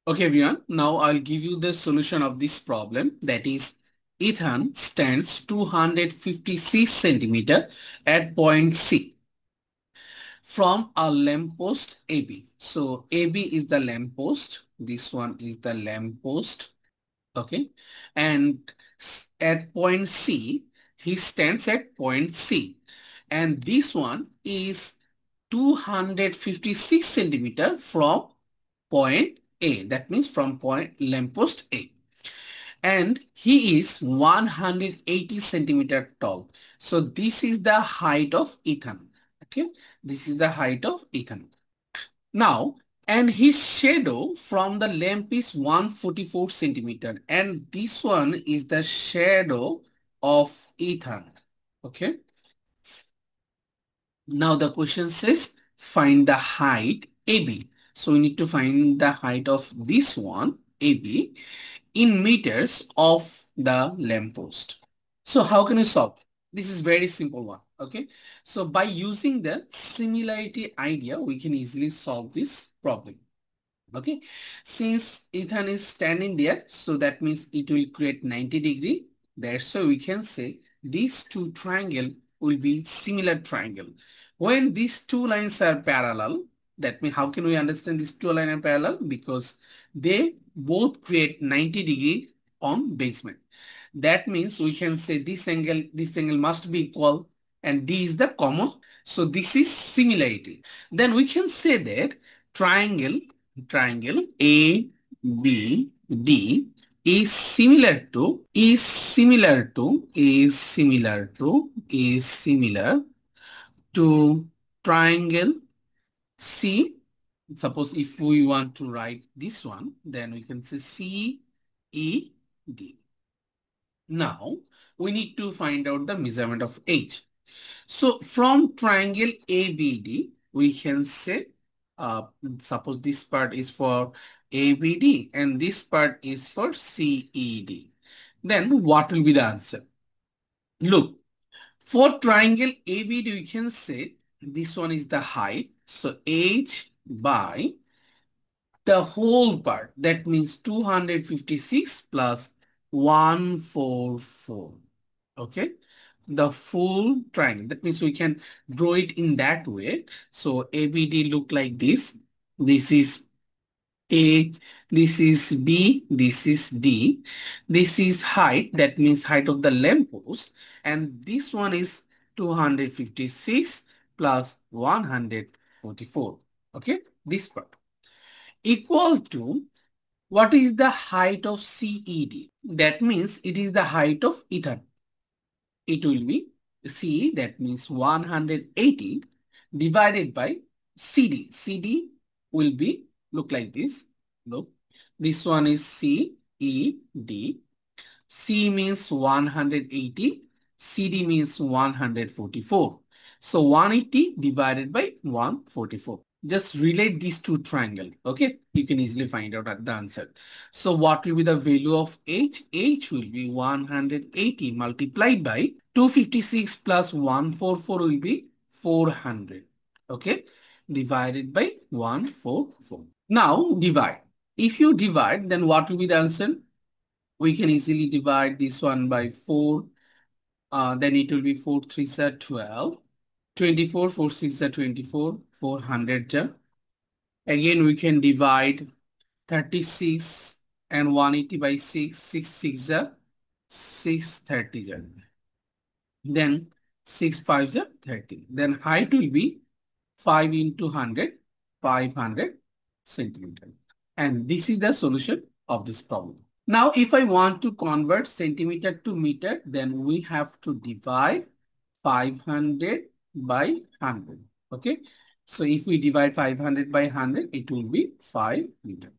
Okay, everyone. Now I'll give you the solution of this problem. That is, Ethan stands 256 centimeter at point C from a lamppost AB. So AB is the lamppost. This one is the lamppost. Okay. And at point C, he stands at point C. And this one is 256 centimeter from point A. That means from point lamppost A. And he is 180 centimeter tall. So this is the height of Ethan. Okay, this is the height of Ethan. Now, and his shadow from the lamp is 144 centimeter, and this one is the shadow of Ethan. Okay. Now the question says find the height AB. So we need to find the height of this one AB in meters of the lamppost. So how can we solve? This is very simple one. Okay. So by using the similarity idea, we can easily solve this problem. Okay. Since Ethan is standing there, so that means it will create 90-degree. That's why we can say these two triangle will be similar triangle. When these two lines are parallel, that means how can we understand these two lines are parallel? Because they both create 90-degree on basement. That means we can say this angle must be equal, and D is the common. So this is similarity. Then we can say that triangle A B D is similar to triangle C. Suppose if we want to write this one, then we can say C E D. Now we need to find out the measurement of H. So from triangle ABD, we can say, suppose this part is for ABD and this part is for CED. Then what will be the answer? Look, for triangle ABD, we can say this one is the height. So H by the whole part. That means 256 plus 144. Okay, the full triangle. That means we can draw it in that way. So ABD look like this. This is A, this is B, this is D. This is height. That means height of the lamppost. And this one is 256 plus 144. Okay, this part equal to what is the height of CED? That means it is the height of Ethan. It will be C, that means 180 divided by CD. CD will be, look like this. Look, this one is CED. C means 180. CD means 144. So 180 divided by 144. Just relate these two triangles. Okay, you can easily find out the answer. So what will be the value of H? H will be 180 multiplied by 256 plus 144 will be 400. Okay, divided by 144. Now divide. If you divide, then what will be the answer? We can easily divide this one by 4. Then it will be 4 3s are 12. 24, 4 6 are 24, 400. Again, we can divide 36 and 180 by 6, 6 6 are 630. Then 6 5 are 30. Then height will be 5 into 100, 500 centimeter. And this is the solution of this problem. Now, if I want to convert centimeter to meter, then we have to divide 500 by 100. Okay. So if we divide 500 by 100, it will be 5 meter.